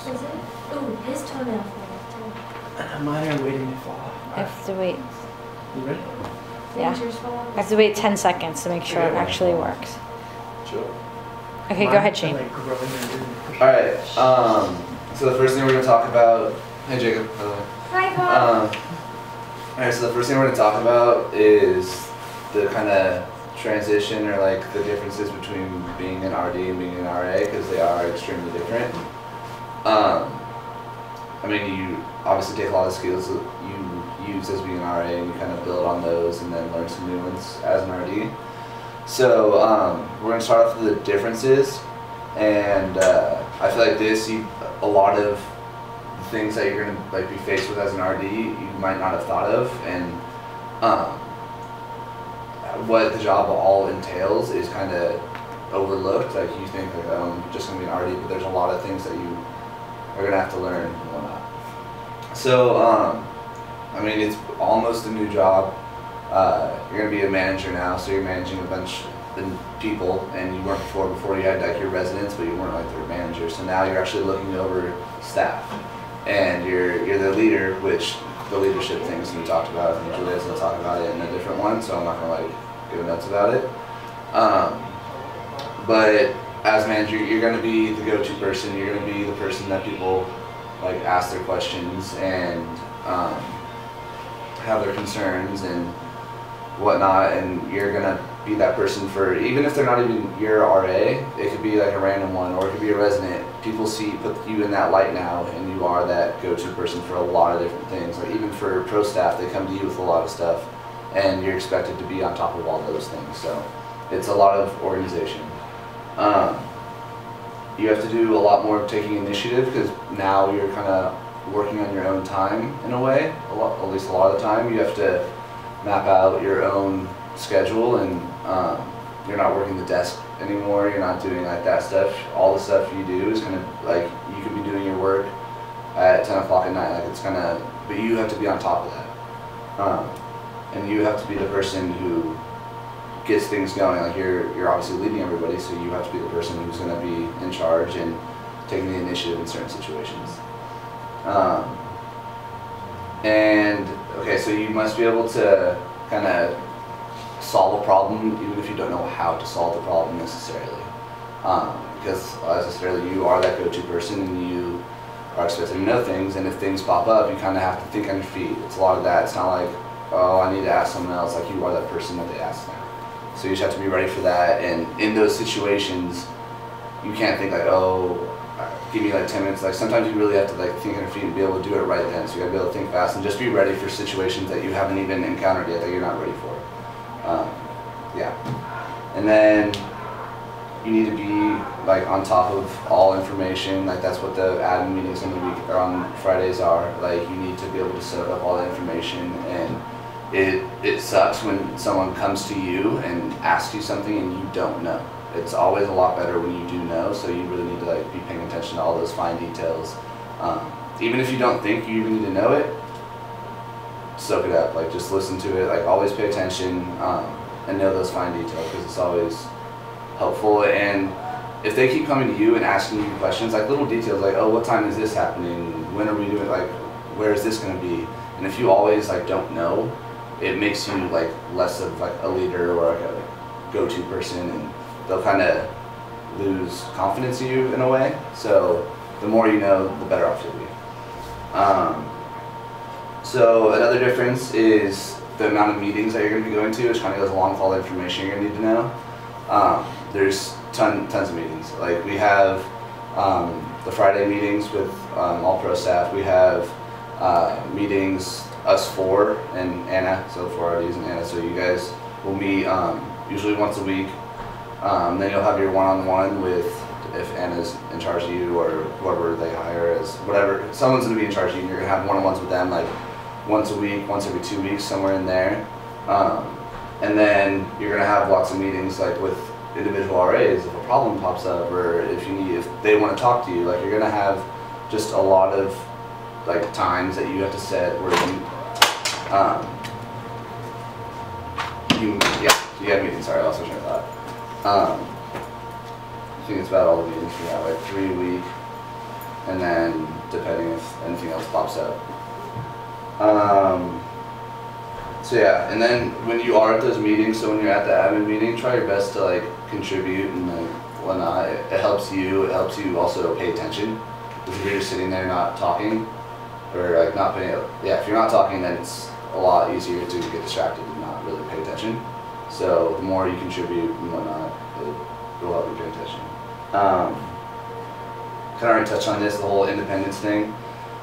Is it? Ooh, his toenail fell off too. Mine are waiting to fall off. I have to wait. You ready? Yeah. Did yours fall off? I have to wait 10 seconds to make sure it actually works. Chill. Okay, go ahead, Shane. Like growing and doing push-ups. Alright, so the first thing we're going to talk about, hey Jacob, by the way. Hi, Bob. Alright, so the first thing we're going to talk about is the kind of transition or like the differences between being an RD and being an RA, because they are extremely different. I mean, you obviously take a lot of skills that you use as being an RA and you kind of build on those and then learn some new ones as an RD. So we're going to start off with the differences, and I feel like a lot of the things that you're going to like be faced with as an RD you might not have thought of, and what the job all entails is kind of overlooked. Like you think like, I'm just going to be an RD, but there's a lot of things that you are going to have to learn and whatnot. So I mean, it's almost a new job. You're going to be a manager now, so you're managing a bunch of people, and you weren't before you had like your residents, but you weren't like their manager. So now you're actually looking over staff, and you're the leader, which the leadership things we talked about, and Julia's going to talk about it in a different one, so I'm not going to like go nuts about it. But as manager, you're going to be the go-to person. You're going to be the person that people like ask their questions and have their concerns and whatnot, and you're gonna be that person for, even if they're not even your RA, it could be like a random one, or it could be a resident. People put you in that light now, and you are that go-to person for a lot of different things. Like even for pro staff, they come to you with a lot of stuff, and you're expected to be on top of all those things. So it's a lot of organization. You have to do a lot more of taking initiative, because now you're kind of working on your own time in a way. At least a lot of the time, you have to map out your own schedule, and you're not working the desk anymore. You're not doing like that stuff. All the stuff you do is kind of like, you could be doing your work at 10 o'clock at night. Like it's kind of, but you have to be on top of that, and you have to be the person who gets things going. Like you're obviously leading everybody, so you have to be the person who's going to be in charge and taking the initiative in certain situations. And okay, so you must be able to kind of solve a problem even if you don't know how to solve the problem necessarily, because necessarily you are that go-to person, and you are expected to know things, and if things pop up, you kind of have to think on your feet. It's a lot of that. It's not like, oh, I need to ask someone else. Like you are that person that they ask now. So you just have to be ready for that, and in those situations, you can't think like, oh, give me like 10 minutes. Like sometimes you really have to like think on your feet and be able to do it right then. So you gotta be able to think fast and just be ready for situations that you haven't even encountered yet, that you're not ready for. Yeah. And then you need to be like on top of all information. Like that's what the admin meetings on the week or on Fridays are. Like you need to be able to soak up all the information, and it sucks when someone comes to you and asks you something and you don't know. It's always a lot better when you do know, so you really need to like be paying attention to all those fine details. Even if you don't think you even need to know it, soak it up. Like just listen to it. Like always pay attention and know those fine details, because it's always helpful. And if they keep coming to you and asking you questions, like little details, like, oh, what time is this happening? When are we doing? Like, where is this going to be? And if you always like don't know, it makes you like less of like a leader or like a go-to person, and they'll kind of lose confidence in you in a way. So the more you know, the better off you'll be. So another difference is the amount of meetings that you're going to be going to, which kind of goes along with all the information you're going to need to know. There's tons of meetings. Like we have the Friday meetings with all pro staff. We have meetings, us four and Anna, so 4 RDs and Anna. So you guys will meet usually once a week. Then you'll have your one-on-one with, if Anna's in charge of you or whoever they hire as whatever, someone's going to be in charge of you, and you're going to have one-on-ones with them like once a week, once every 2 weeks, somewhere in there. And then you're going to have lots of meetings like with individual RAs if a problem pops up, or if they want to talk to you. Like you're going to have just a lot of like times that you have to set where you have meetings. Sorry, I lost my train of thought. I think it's about all the meetings we have, like 3 a week. and then depending if anything else pops up. So yeah, and then when you are at those meetings, so when you're at the admin meeting, try your best to like contribute and like whatnot. It helps you. It helps you also pay attention. Because if you're just sitting there not talking, or like not paying, yeah, if you're not talking, then it's a lot easier to get distracted and not really pay attention. So the more you contribute and whatnot, it will help you pay attention. Kind of already touched on this, the whole independence thing.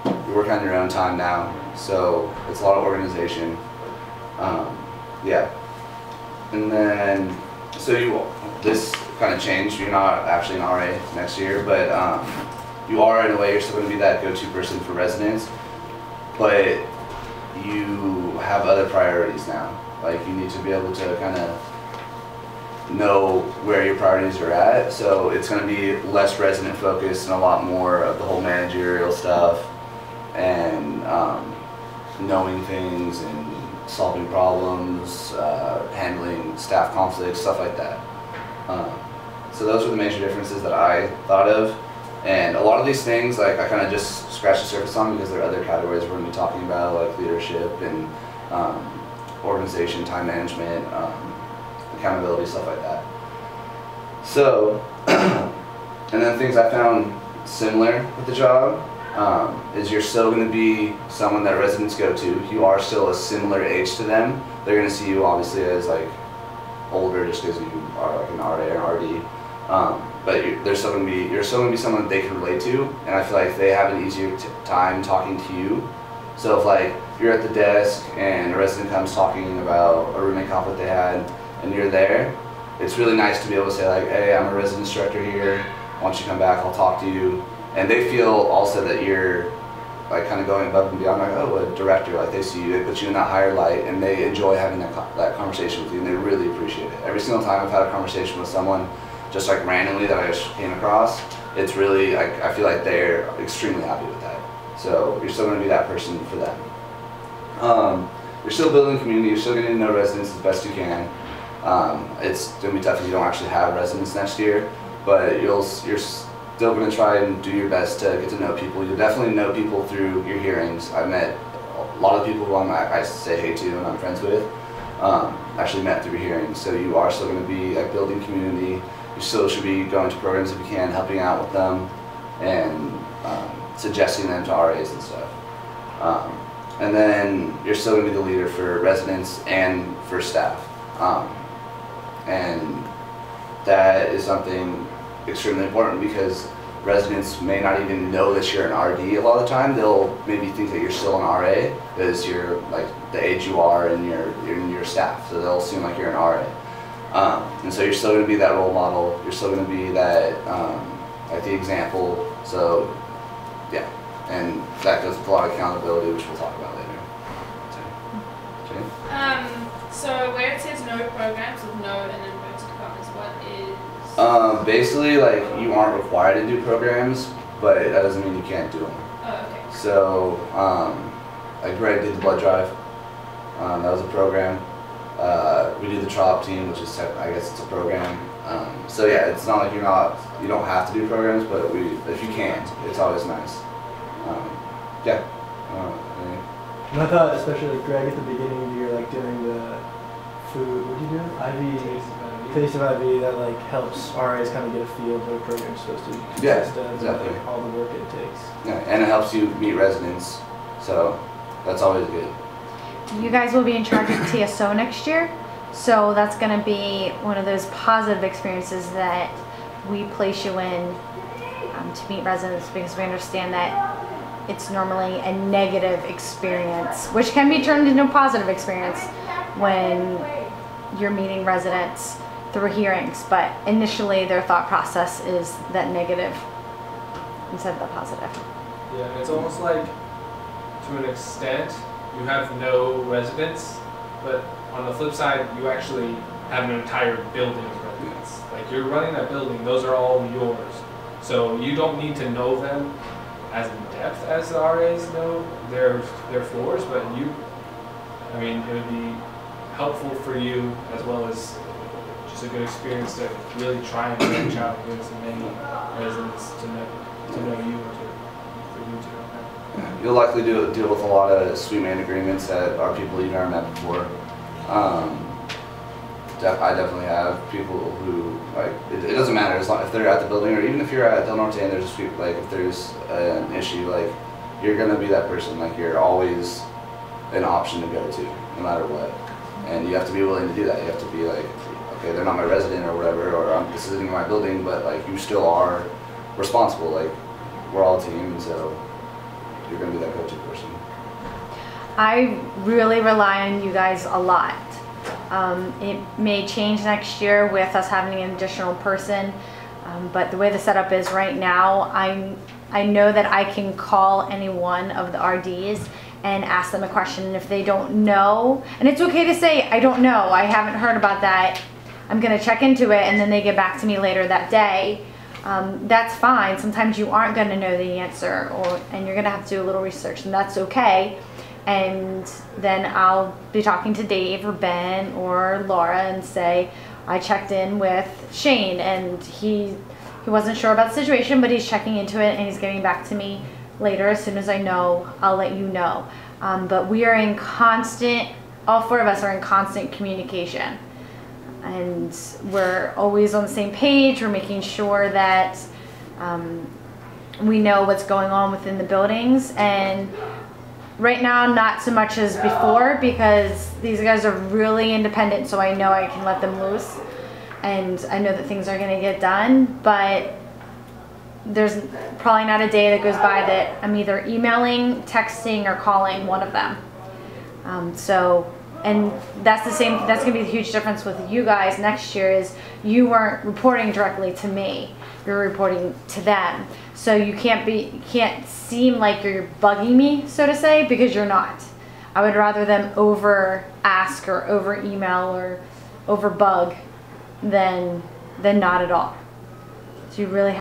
You work on your own time now, so it's a lot of organization. Yeah. And then, so this kind of changed. You're not actually an RA next year, but you are, in a way, you're still going to be that go-to person for residents, but you have other priorities now. Like, you need to be able to kind of know where your priorities are at, so it's going to be less resident focused and a lot more of the whole managerial stuff and knowing things and solving problems, handling staff conflicts, stuff like that. So those are the major differences that I thought of. And a lot of these things, like, I kind of just scratched the surface on because there are other categories we're going to be talking about, like leadership and organization, time management, accountability, stuff like that. So, and then things I found similar with the job is you're still going to be someone that residents go to. You are still a similar age to them. They're going to see you obviously as like older just because you are like an RA or RD. But you're still going to be someone that they can relate to, and I feel like they have an easier time talking to you. So if like you're at the desk and a resident comes talking about a roommate conflict they had, and you're there, it's really nice to be able to say like, hey, I'm a residence director here. Why don't you come back? I'll talk to you. And they feel also that you're like kind of going above and beyond, like, oh, a director, like they see you, they put you in that higher light, and they enjoy having that conversation with you, and they really appreciate it. Every single time I've had a conversation with someone, just like randomly that I just came across, it's really, like, I feel like they're extremely happy with that. So you're still going to be that person for them. You're still building community, you're still getting to know residents as best you can. It's going to be tough if you don't actually have residents next year, but you're still going to try and do your best to get to know people. You'll definitely know people through your hearings. I've met a lot of people who I say hey to and I'm friends with, actually met through hearings. So you are still going to be like building community. You still should be going to programs if you can, helping out with them, and suggesting them to RAs and stuff. And then you're still going to be the leader for residents and for staff. And that is something extremely important because residents may not even know that you're an RD a lot of the time. They'll maybe think that you're still an RA because you're like the age you are and your staff. So they'll assume like you're an RA. And so you're still going to be that role model. You're still going to be that, like the example. So, yeah. And that goes with a lot of accountability, which we'll talk about later. So, Jane? So where it says no programs with no and then inverted commas, what is? Basically, like, you aren't required to do programs, but that doesn't mean you can't do them. Oh, okay. So, like Greg did the blood drive. That was a program. We do the trial team, which is, I guess it's a program. So yeah, it's not like you don't have to do programs, but if you can, it's always nice. Yeah. And I thought, especially like Greg at the beginning of the year, like doing the food, what do you do? Taste of IV, that like helps RAs kind of get a feel of what a program's supposed to be. Yeah, exactly. Like, all the work it takes. Yeah, and it helps you meet residents, so that's always good. You guys will be in charge of TSO next year, so that's going to be one of those positive experiences that we place you in to meet residents, because we understand that it's normally a negative experience, which can be turned into a positive experience when you're meeting residents through hearings, but initially their thought process is that negative instead of the positive. Yeah, and it's almost like, to an extent, you have no residents, but on the flip side, you actually have an entire building of residents. Like, you're running that building, those are all yours. So you don't need to know them as in depth as the RAs know their floors, but I mean, it would be helpful for you as well as just a good experience to really try and branch out and get as many residents to know you or to You'll likely deal with a lot of sweet man agreements that are people you've never met before. I definitely have people who, like, it doesn't matter as long if they're at the building, or even if you're at Del Norte and there's a sweet, like if there's an issue, like you're gonna be that person. Like you're always an option to go to, no matter what. And you have to be willing to do that. You have to be like, okay, they're not my resident or whatever, or this isn't my building, but like you still are responsible. Like we're all a team, and so you're gonna be that go-to person. I really rely on you guys a lot. It may change next year with us having an additional person, but the way the setup is right now, I know that I can call any one of the RDs and ask them a question, and if they don't know, and it's okay to say, I don't know, I haven't heard about that, I'm gonna check into it, and then they get back to me later that day. That's fine. Sometimes you aren't gonna know the answer, and you're gonna have to do a little research, and that's okay. And then I'll be talking to Dave or Ben or Laura and say, I checked in with Shane and he wasn't sure about the situation, but he's checking into it and he's getting back to me later. As soon as I know, I'll let you know. But we are in constant, all four of us are in constant communication. And we're always on the same page. We're making sure that we know what's going on within the buildings. And right now, not so much as before, because these guys are really independent, so I know I can let them loose, and I know that things are going to get done, but there's probably not a day that goes by that I'm either emailing, texting, or calling one of them. And that's the same, that's going to be the huge difference with you guys next year is you weren't reporting directly to me, you're reporting to them. So you can't seem like you're bugging me, so to say, because you're not. I would rather them over ask or over email or over bug than not at all. So you really